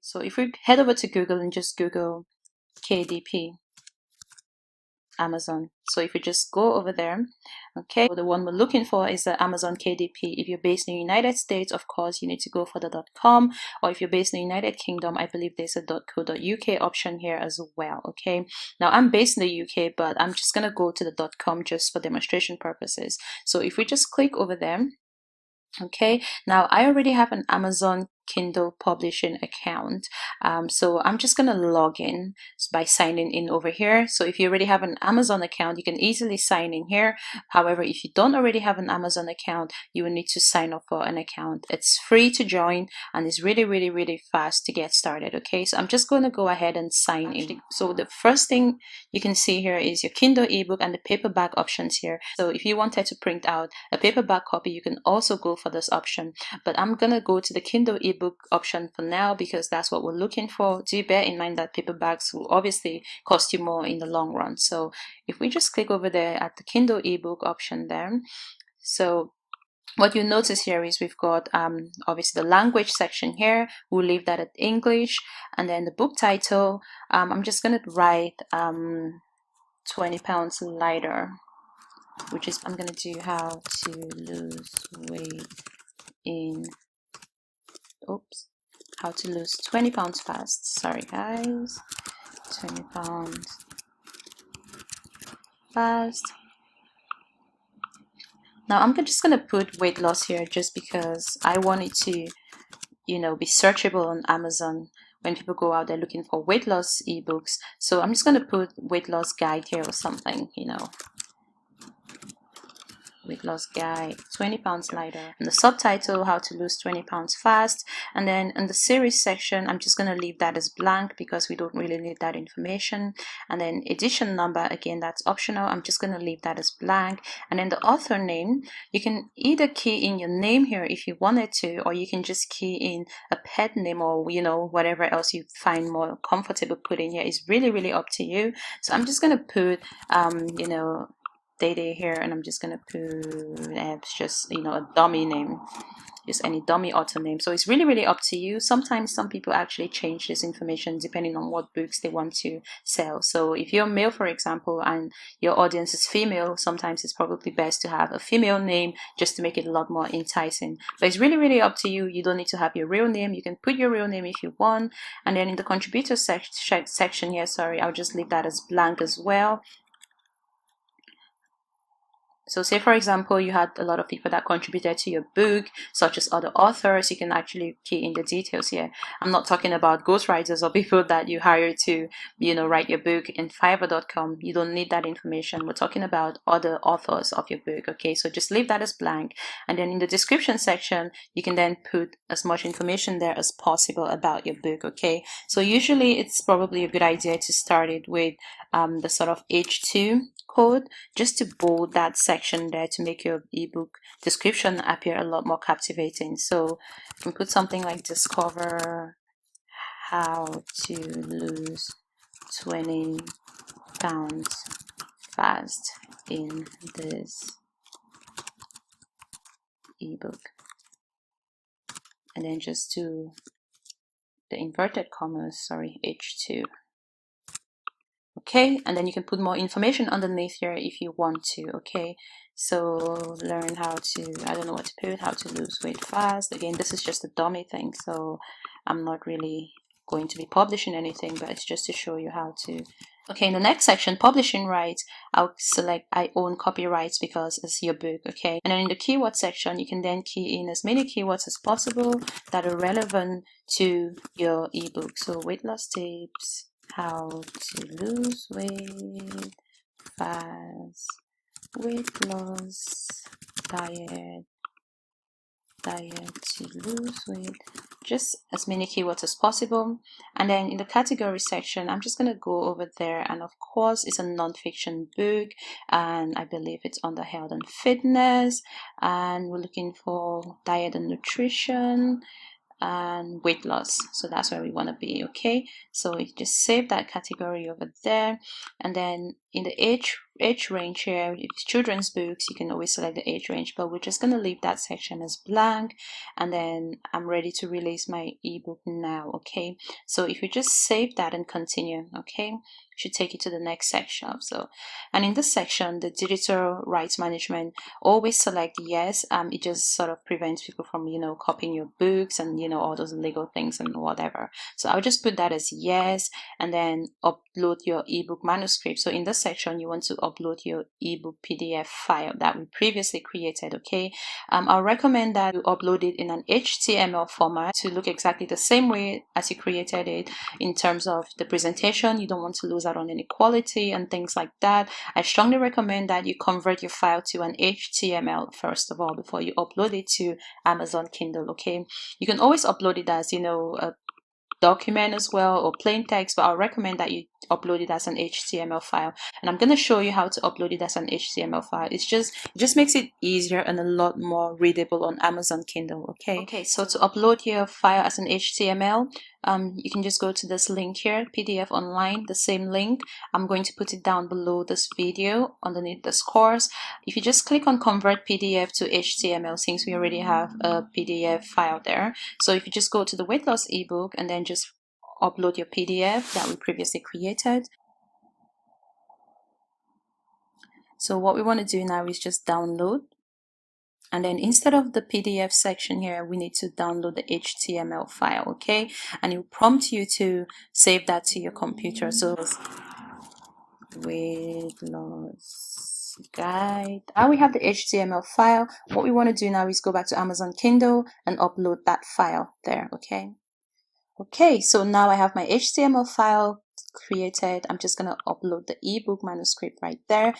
So if we head over to Google and just Google KDP, Amazon. So if you just go over there, okay, the one we're looking for is the Amazon KDP. If you're based in the United States, of course, you need to go for the .com, or if you're based in the United Kingdom, I believe there's a .co.uk option here as well. Okay, now I'm based in the UK, but I'm just gonna go to the .com just for demonstration purposes. So if we just click over there, okay, now I already have an Amazon Kindle publishing account, so I'm just gonna log in by signing in over here. So if you already have an Amazon account, you can easily sign in here. However, if you don't already have an Amazon account, you will need to sign up for an account. It's free to join and it's really fast to get started. Okay, so I'm just going to go ahead and sign in. So the first thing you can see here is your Kindle ebook and the paperback options here. So if you wanted to print out a paperback copy, you can also go for this option, but I'm gonna go to the Kindle ebook option for now because that's what we're looking for. Do bear in mind that paperbacks will obviously cost you more in the long run. So if we just click over there at the Kindle ebook option there, so what you'll notice here is we've got obviously the language section here. We'll leave that at English, and then the book title, I'm just gonna write 20 pounds lighter, which is I'm gonna do how to lose weight in how to lose 20 pounds fast. Sorry guys, 20 pounds fast. Now I'm just gonna put weight loss here just because I want it to, you know, be searchable on Amazon when people go out there looking for weight loss ebooks. So I'm just gonna put weight loss guide here or something, you know, weight loss guide, 20 pounds lighter, and the subtitle, how to lose 20 pounds fast. And then in the series section, I'm just going to leave that as blank because we don't really need that information. And then edition number, again, that's optional. I'm just going to leave that as blank. And then the author name, you can either key in your name here if you wanted to, or you can just key in a pet name, or, you know, whatever else you find more comfortable putting here. Is really up to you. So I'm just going to put you know, Day here, and I'm just gonna put just, you know, a dummy name, just any dummy author name. So it's really up to you. Sometimes some people actually change this information depending on what books they want to sell. So if you're male, for example, and your audience is female, sometimes it's probably best to have a female name just to make it a lot more enticing. But it's really up to you. You don't need to have your real name. You can put your real name if you want. And then in the contributor section here, sorry, I'll just leave that as blank as well. So say, for example, you had a lot of people that contributed to your book, such as other authors. You can actually key in the details here. I'm not talking about ghostwriters or people that you hire to, you know, write your book in Fiverr.com. You don't need that information. We're talking about other authors of your book, okay? So just leave that as blank. And then in the description section, you can then put as much information there as possible about your book, okay? So usually it's probably a good idea to start it with the sort of H2 code, just to bold that section there to make your ebook description appear a lot more captivating. So you can put something like discover how to lose 20 pounds fast in this ebook, and then just do the inverted commas, sorry, H2. Okay, and then you can put more information underneath here if you want to. Okay, so learn how to, I don't know what to put, how to lose weight fast. Again, this is just a dummy thing, so I'm not really going to be publishing anything, but it's just to show you how to. Okay, in the next section, publishing rights, I'll select I own copyrights because it's your book, okay? And then in the keyword section, you can then key in as many keywords as possible that are relevant to your ebook. So weight loss tips, how to lose weight fast, weight loss, diet to lose weight, just as many keywords as possible. And then in the category section, I'm just going to go over there, and of course it's a non-fiction book, and I believe it's under health and fitness, and we're looking for diet and nutrition and weight loss. So that's where we want to be, okay? So you just save that category over there, and then in the age age range here. If it's children's books, you can always select the age range, but we're just going to leave that section as blank. And then I'm ready to release my ebook now. Okay, so if you just save that and continue, okay, should take you to the next section. So, and in this section, the digital rights management, always select yes. It just sort of prevents people from, you know, copying your books and, you know, all those legal things and whatever. So I'll just put that as yes, and then upload your ebook manuscript. So in this section, you want to upload your ebook PDF file that we previously created. Okay, I'll recommend that you upload it in an HTML format to look exactly the same way as you created it. In terms of the presentation, you don't want to lose out on any quality and things like that. I strongly recommend that you convert your file to an HTML first of all before you upload it to Amazon Kindle. Okay, you can always upload it as, you know, a document as well, or plain text, but I'll recommend that you upload it as an HTML file. And I'm going to show you how to upload it as an HTML file. It just makes it easier and a lot more readable on Amazon Kindle. Okay, so to upload your file as an HTML, you can just go to this link here, PDF Online, the same link. I'm going to put it down below this video underneath this course. If you just click on convert PDF to HTML, since we already have a PDF file there, so if you just go to the weight loss ebook and then just upload your PDF that we previously created. So what we want to do now is just download. And then instead of the PDF section here, we need to download the HTML file, okay? And it will prompt you to save that to your computer. So weight loss guide. Now we have the HTML file. What we want to do now is go back to Amazon Kindle and upload that file there, okay? Okay, so now I have my HTML file created. I'm just going to upload the ebook manuscript right there.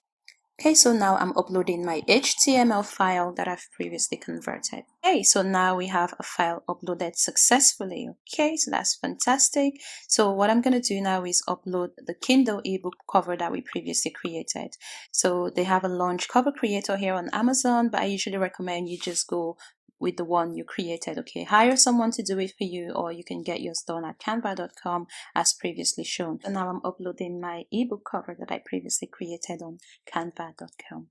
Okay, so now I'm uploading my HTML file that I've previously converted. Okay, so now we have a file uploaded successfully. Okay, so that's fantastic. So what I'm going to do now is upload the Kindle ebook cover that we previously created. So they have a launch cover creator here on Amazon, but I usually recommend you just go with the one you created. Okay, hire someone to do it for you, or you can get yours done at canva.com as previously shown. So now I'm uploading my ebook cover that I previously created on canva.com.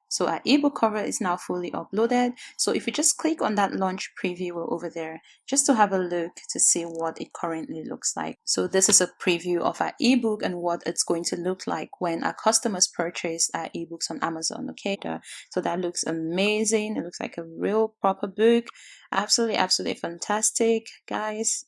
So our ebook cover is now fully uploaded. So if you just click on that launch preview over there, just to have a look to see what it currently looks like. So this is a preview of our ebook and what it's going to look like when our customers purchase our ebooks on Amazon. Okay, so that looks amazing. It looks like a real proper book. Absolutely fantastic, guys.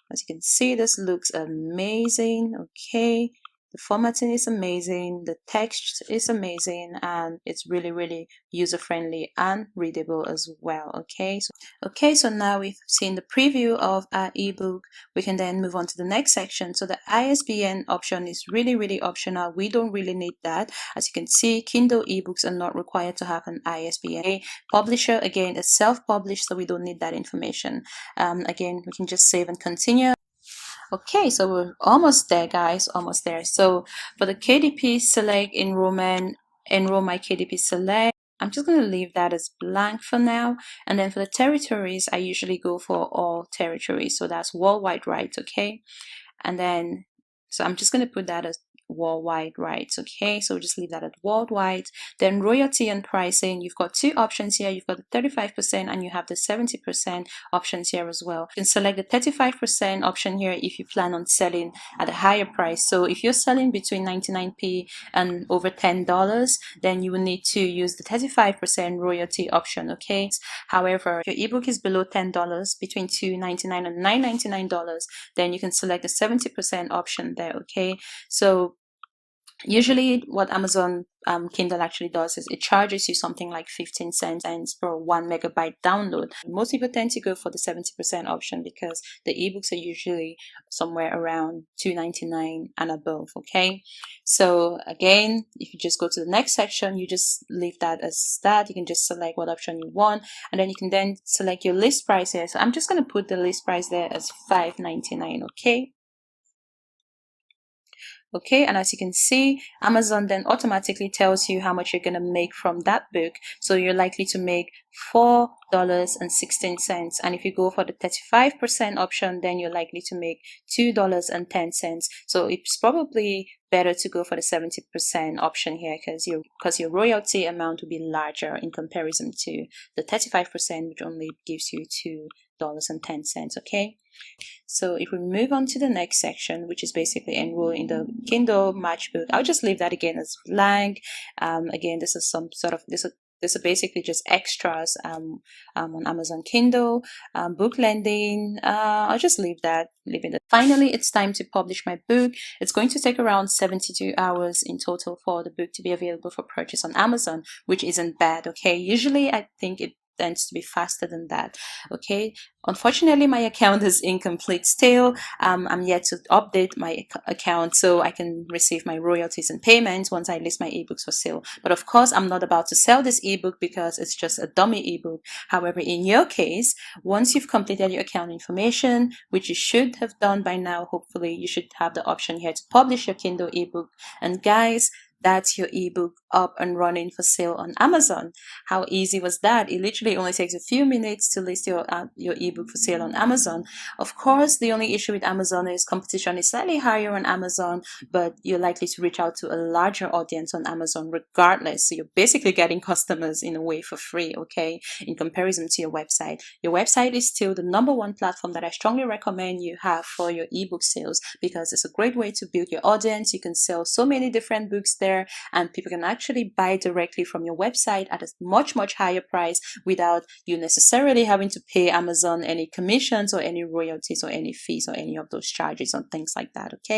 As you can see, this looks amazing. Okay, the formatting is amazing, the text is amazing, and it's really user-friendly and readable as well. Okay, so now we've seen the preview of our ebook. We can then move on to the next section. So the ISBN option is really optional. We don't really need that. As you can see, Kindle ebooks are not required to have an ISBN. Publisher, again, is self-published, so we don't need that information. Again, we can just save and continue. Okay, so we're almost there, guys, almost there. So for the KDP select enrollment, enroll my KDP select, I'm just going to leave that as blank for now. And then for the territories, I usually go for all territories. So that's worldwide rights, okay? And then, so I'm just going to put that as worldwide rights. Okay, so just leave that at worldwide. Then royalty and pricing, you've got two options here. You've got the 35% and you have the 70% options here as well. You can select the 35% option here if you plan on selling at a higher price. So if you're selling between 99p and over $10, then you will need to use the 35% royalty option. Okay, however, if your ebook is below $10, between $2.99 and $9.99, then you can select the 70% option there. Okay, so usually what Amazon Kindle actually does is it charges you something like 15 cents per 1 megabyte download. Most people tend to go for the 70% option because the ebooks are usually somewhere around $2.99 and above. Okay, so again, if you just go to the next section, you just leave that as that. You can just select what option you want, and then you can then select your list price here. So I'm just going to put the list price there as $5.99. Okay, Okay, and as you can see, Amazon then automatically tells you how much you're going to make from that book. So you're likely to make $4.16. And if you go for the 35% option, then you're likely to make $2.10. So it's probably better to go for the 70% option here because your royalty amount will be larger in comparison to the 35%, which only gives you $2.10. Okay. So if we move on to the next section, which is basically enroll in the Kindle Matchbook, I'll just leave that again as blank. Again, this is some sort of this are basically just extras on Amazon Kindle, book lending. I'll just leave that. Finally, it's time to publish my book. It's going to take around 72 hours in total for the book to be available for purchase on Amazon, which isn't bad. Okay, usually I think it tends to be faster than that. Okay, unfortunately my account is incomplete still. I'm yet to update my account so I can receive my royalties and payments once I list my ebooks for sale. But of course, I'm not about to sell this ebook because it's just a dummy ebook. However, in your case, once you've completed your account information, which you should have done by now, hopefully you should have the option here to publish your Kindle ebook. And guys, that's your ebook up and running for sale on Amazon. How easy was that? It literally only takes a few minutes to list your ebook for sale on Amazon. Of course, the only issue with Amazon is competition is slightly higher on Amazon, but you're likely to reach out to a larger audience on Amazon regardless. So you're basically getting customers in a way for free, okay, in comparison to your website. Your website is still the #1 platform that I strongly recommend you have for your ebook sales because it's a great way to build your audience. You can sell so many different books there, and people can actually buy directly from your website at a much higher price without you necessarily having to pay Amazon any commissions or any royalties or any fees or any of those charges and things like that. Okay.